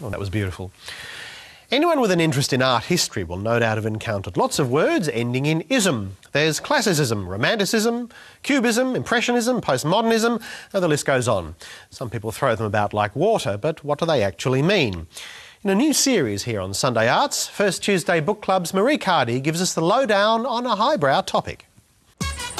Oh, that was beautiful. Anyone with an interest in art history will no doubt have encountered lots of words ending in ism. There's classicism, romanticism, cubism, impressionism, postmodernism, and the list goes on. Some people throw them about like water, but what do they actually mean? In a new series here on Sunday Arts, First Tuesday Book Club's Marieke Hardy gives us the lowdown on a highbrow topic.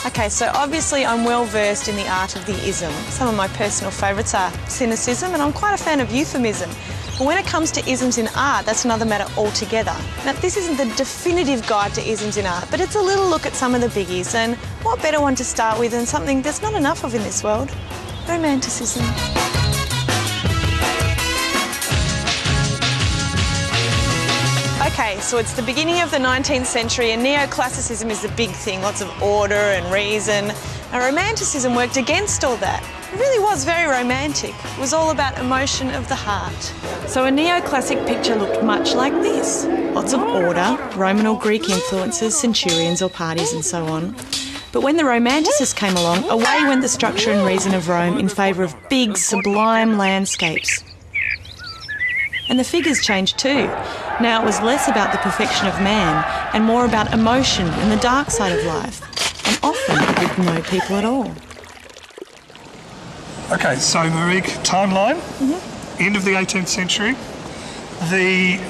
Okay, so obviously I'm well versed in the art of the ism. Some of my personal favourites are cynicism, and I'm quite a fan of euphemism. But when it comes to isms in art, that's another matter altogether. Now, this isn't the definitive guide to isms in art, but it's a little look at some of the biggies, and what better one to start with than something there's not enough of in this world? Romanticism. Okay, so it's the beginning of the 19th century and neoclassicism is the big thing, lots of order and reason. Now, Romanticism worked against all that. It really was very romantic. It was all about emotion of the heart. So a neoclassic picture looked much like this. Lots of order, Roman or Greek influences, centurions or parties and so on. But when the Romanticists came along, away went the structure and reason of Rome in favour of big, sublime landscapes. And the figures changed too. Now it was less about the perfection of man and more about emotion and the dark side of life, and often with no people at all. Okay, so Marieke, timeline, end of the 18th century. The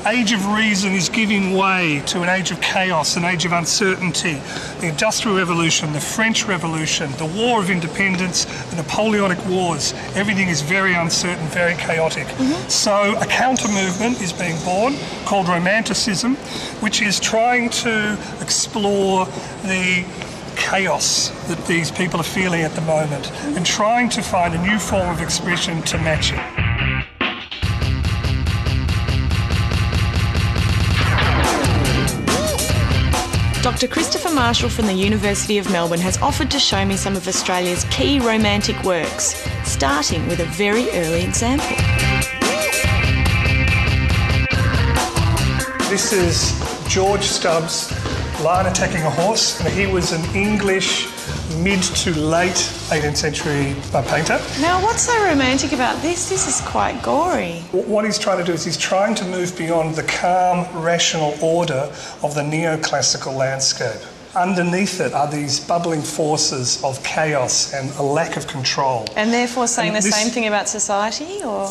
age of reason is giving way to an age of chaos, an age of uncertainty. The Industrial Revolution, the French Revolution, the War of Independence, the Napoleonic Wars, everything is very uncertain, very chaotic. So a counter-movement is being born called Romanticism, which is trying to explore the chaos that these people are feeling at the moment and trying to find a new form of expression to match it. Dr. Christopher Marshall from the University of Melbourne has offered to show me some of Australia's key romantic works, starting with a very early example. This is George Stubbs, Lion Attacking a Horse, and he was an English mid to late 18th century painter. Now, what's so romantic about this? This is quite gory. What he's trying to do is he's trying to move beyond the calm, rational order of the neoclassical landscape. Underneath it are these bubbling forces of chaos and a lack of control. And therefore saying the same thing about society, or?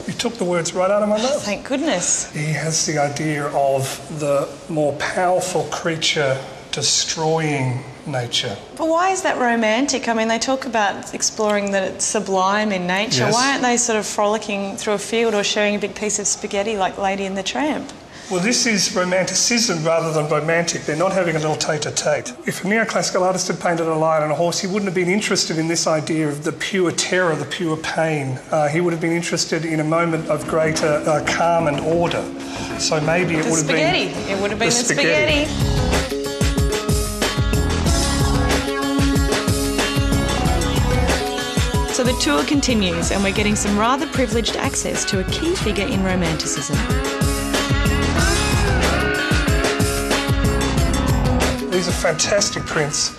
You took the words right out of my mouth. Thank goodness. He has the idea of the more powerful creature destroying nature. But why is that romantic? I mean, they talk about exploring that it's sublime in nature. Yes. Why aren't they sort of frolicking through a field or sharing a big piece of spaghetti like Lady and the Tramp? Well, this is romanticism rather than romantic. They're not having a little tete-a-tete. If a neoclassical artist had painted a lion and a horse, he wouldn't have been interested in this idea of the pure terror, the pure pain. He would have been interested in a moment of greater calm and order. So maybe it would have been... The spaghetti. It would have been the spaghetti. So the tour continues and we're getting some rather privileged access to a key figure in Romanticism. These are fantastic prints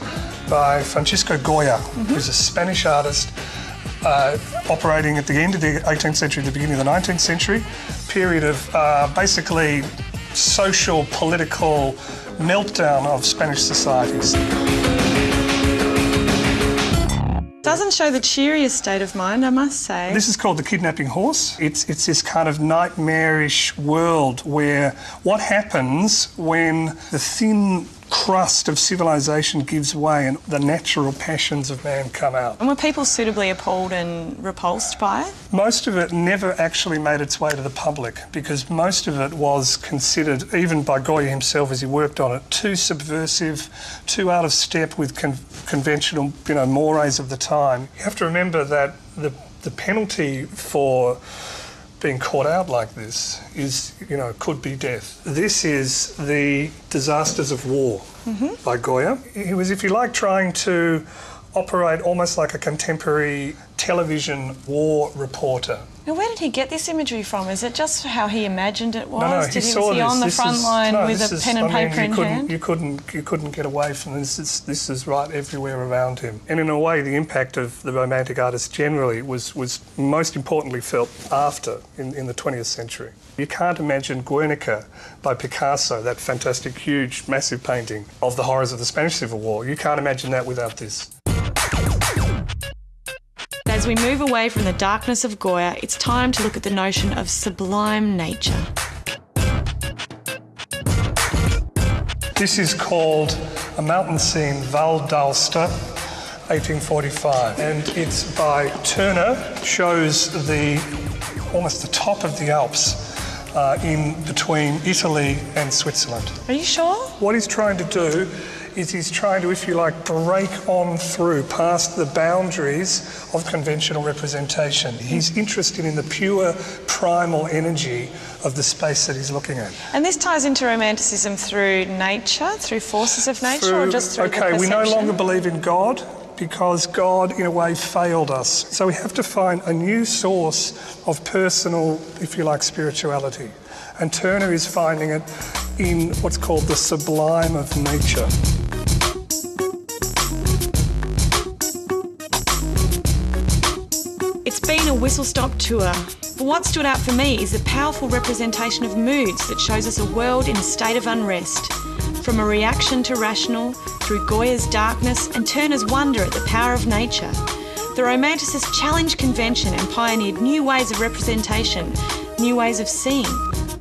by Francisco Goya, who's a Spanish artist operating at the end of the 18th century, the beginning of the 19th century, period of basically social, political meltdown of Spanish societies. Doesn't show the cheeriest state of mind, I must say. This is called The Kidnapping Horse. It's this kind of nightmarish world where what happens when the thin crust of civilization gives way and the natural passions of man come out. And were people suitably appalled and repulsed by it? Most of it never actually made its way to the public because most of it was considered, even by Goya himself as he worked on it, too subversive, too out of step with conventional, mores of the time. You have to remember that the penalty for being caught out like this is, could be death. This is The Disasters of War by Goya. He was, if you like, trying to operate almost like a contemporary television war reporter. Now, where did he get this imagery from? Is it just how he imagined it was? No, Was he on the front line with a pen and paper in hand? You couldn't get away from this. This is right everywhere around him. And in a way, the impact of the Romantic artists generally was most importantly felt after, in the 20th century. You can't imagine Guernica by Picasso, that fantastic, huge, massive painting of the horrors of the Spanish Civil War. You can't imagine that without this. As we move away from the darkness of Goya, it's time to look at the notion of sublime nature. This is called a mountain scene, Val d'Aosta, 1845, and it's by Turner. Shows almost the top of the Alps in between Italy and Switzerland. Are you sure? What he's trying to do is he's trying to, if you like, break on through past the boundaries of conventional representation. He's interested in the pure primal energy of the space that he's looking at. And this ties into Romanticism through nature, through forces of nature, or just through the perception? We no longer believe in God because God, in a way, failed us. So we have to find a new source of personal, if you like, spirituality. And Turner is finding it in what's called the sublime of nature. It's been a whistle-stop tour, but what stood out for me is the powerful representation of moods that shows us a world in a state of unrest. From a reaction to rational, through Goya's darkness and Turner's wonder at the power of nature, the Romanticists challenged convention and pioneered new ways of representation, new ways of seeing.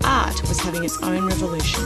Art was having its own revolution.